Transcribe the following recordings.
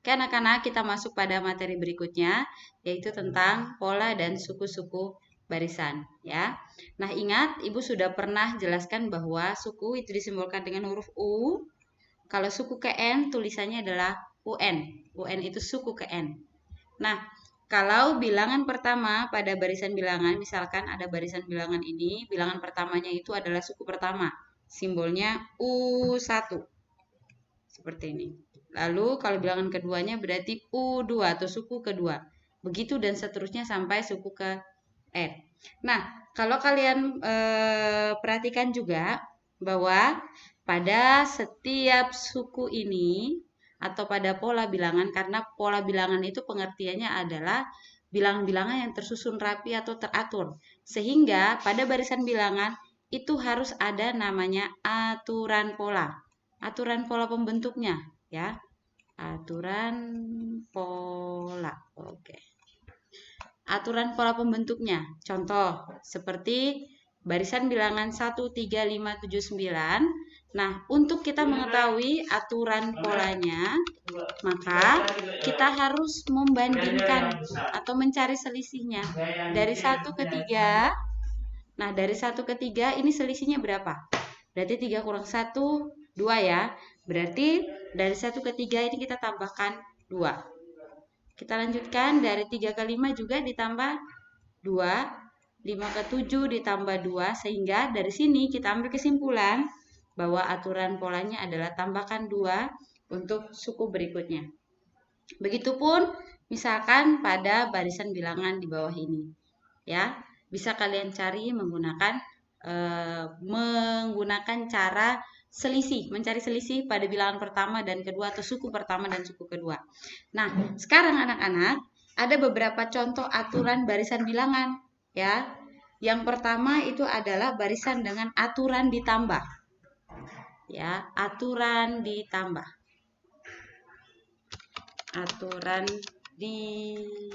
Oke anak-anak, kita masuk pada materi berikutnya, yaitu tentang pola dan suku-suku barisan. Ya. Nah ingat, Ibu sudah pernah jelaskan bahwa suku itu disimbolkan dengan huruf U. Kalau suku ke N, tulisannya adalah UN. UN itu suku ke N. Nah, kalau bilangan pertama pada barisan bilangan, misalkan ada barisan bilangan ini, bilangan pertamanya itu adalah suku pertama. Simbolnya U1. Seperti ini. Lalu kalau bilangan keduanya berarti U2 atau suku kedua. Begitu dan seterusnya sampai suku ke N. Nah, kalau kalian perhatikan juga bahwa pada setiap suku ini atau pada pola bilangan, karena pola bilangan itu pengertiannya adalah bilangan-bilangan yang tersusun rapi atau teratur. Sehingga pada barisan bilangan itu harus ada namanya aturan pola. Aturan pola pembentuknya ya. Aturan pola. Oke. Aturan pola pembentuknya. Contoh seperti barisan bilangan 1, 3, 5, 7, 9. Nah, untuk kita mengetahui aturan polanya, maka kita harus membandingkan atau mencari selisihnya. Dari 1 ke 3. Nah, dari 1 ke 3 ini selisihnya berapa? Berarti 3 kurang 1, 2 ya. Berarti dari 1 ke 3 ini kita tambahkan 2. Kita lanjutkan dari 3 ke 5 juga ditambah 2. 5 ke 7 ditambah 2. Sehingga dari sini kita ambil kesimpulan bahwa aturan polanya adalah tambahkan 2 untuk suku berikutnya. Begitupun misalkan pada barisan bilangan di bawah ini. Ya, bisa kalian cari menggunakan cara selisih, mencari selisih pada bilangan pertama dan kedua atau suku pertama dan suku kedua. Nah, sekarang anak-anak ada beberapa contoh aturan barisan bilangan ya. Yang pertama itu adalah barisan dengan aturan ditambah. Ya, aturan ditambah. Aturan ditambah.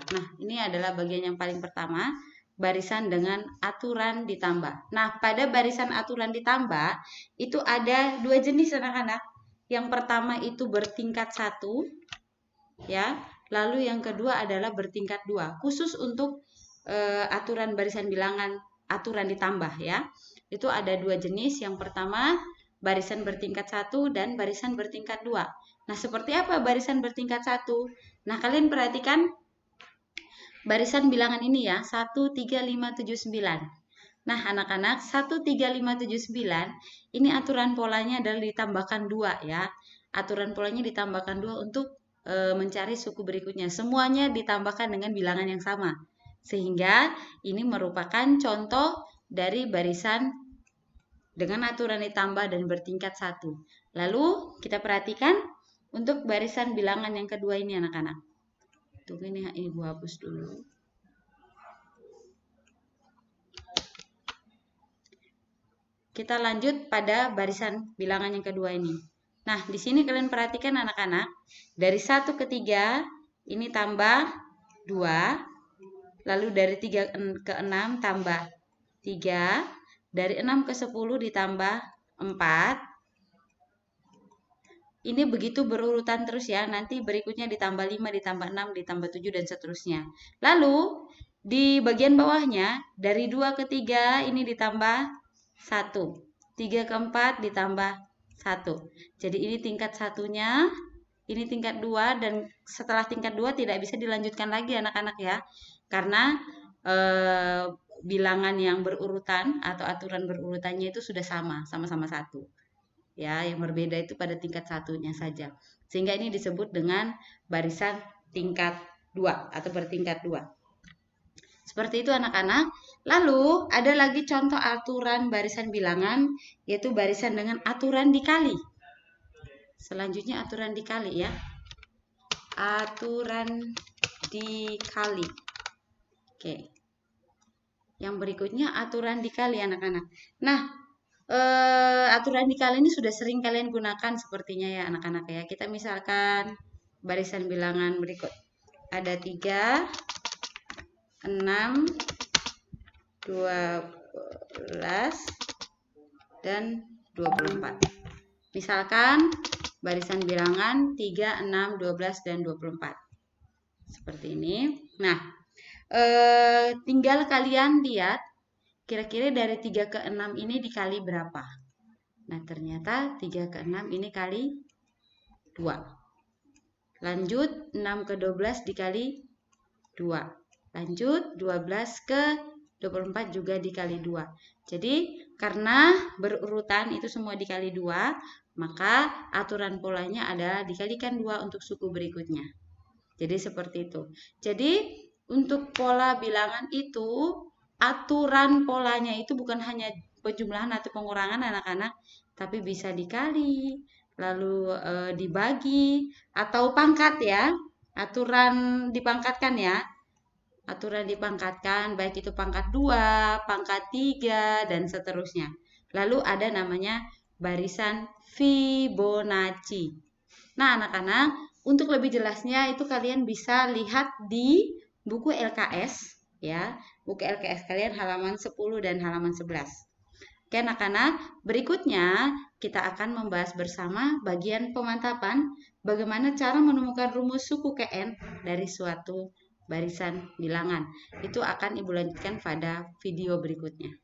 Nah, ini adalah bagian yang paling pertama. Barisan dengan aturan ditambah. Nah, pada barisan aturan ditambah itu ada dua jenis anak-anak. Yang pertama itu bertingkat 1, ya. Lalu yang kedua adalah bertingkat 2. Khusus untuk aturan barisan bilangan aturan ditambah ya. Itu ada dua jenis. Yang pertama barisan bertingkat 1 dan barisan bertingkat 2. Nah, seperti apa barisan bertingkat 1? Nah, kalian perhatikan barisan bilangan ini ya, 1, 3, 5, 7, 9. Nah, anak-anak, 1, 3, 5, 7, 9, ini aturan polanya adalah ditambahkan 2 ya. Aturan polanya ditambahkan 2 untuk mencari suku berikutnya. Semuanya ditambahkan dengan bilangan yang sama. Sehingga ini merupakan contoh dari barisan dengan aturan ditambah dan bertingkat 1. Lalu, kita perhatikan untuk barisan bilangan yang kedua ini anak-anak. Tunggu ini Ibu hapus dulu. Kita lanjut pada barisan bilangan yang kedua ini. Nah, di sini kalian perhatikan anak-anak. Dari 1 ke 3 ini tambah 2. Lalu dari 3 ke 6 tambah 3. Dari 6 ke 10 ditambah 4. Ini begitu berurutan terus ya. Nanti berikutnya ditambah 5, ditambah 6, ditambah 7, dan seterusnya. Lalu, di bagian bawahnya, dari 2 ke 3 ini ditambah 1. 3 ke 4 ditambah 1. Jadi ini tingkat 1-nya, ini tingkat 2, dan setelah tingkat 2 tidak bisa dilanjutkan lagi anak-anak ya. Karena bilangan yang berurutan atau aturan berurutannya itu sudah sama-sama 1. Ya, yang berbeda itu pada tingkat 1-nya saja. Sehingga ini disebut dengan barisan tingkat 2 atau bertingkat 2. Seperti itu anak-anak. Lalu ada lagi contoh aturan barisan bilangan, yaitu barisan dengan aturan dikali. Selanjutnya aturan dikali ya. Aturan dikali. Oke. Yang berikutnya aturan dikali anak-anak. Nah, aturan dikali ini sudah sering kalian gunakan sepertinya ya anak-anak ya. Kita misalkan barisan bilangan berikut. Ada 3, 6, 12, dan 24. Misalkan barisan bilangan 3, 6, 12, dan 24. Seperti ini. Nah, tinggal kalian lihat kira-kira dari 3 ke 6 ini dikali berapa. Nah, ternyata 3 ke 6 ini kali 2. Lanjut, 6 ke 12 dikali 2. Lanjut, 12 ke 24 juga dikali 2. Jadi, karena berurutan itu semua dikali 2, maka aturan polanya adalah dikalikan 2 untuk suku berikutnya. Jadi, seperti itu. Jadi, untuk pola bilangan itu, aturan polanya itu bukan hanya penjumlahan atau pengurangan anak-anak, tapi bisa dikali, lalu dibagi, atau pangkat ya. Aturan dipangkatkan ya. Aturan dipangkatkan, baik itu pangkat 2, pangkat 3, dan seterusnya. Lalu ada namanya barisan Fibonacci. Nah, anak-anak, untuk lebih jelasnya itu kalian bisa lihat di buku LKS ya. Buku LKS kalian halaman 10 dan halaman 11. Oke, anak-anak, berikutnya kita akan membahas bersama bagian pemantapan bagaimana cara menemukan rumus suku KN dari suatu barisan bilangan. Itu akan Ibu lanjutkan pada video berikutnya.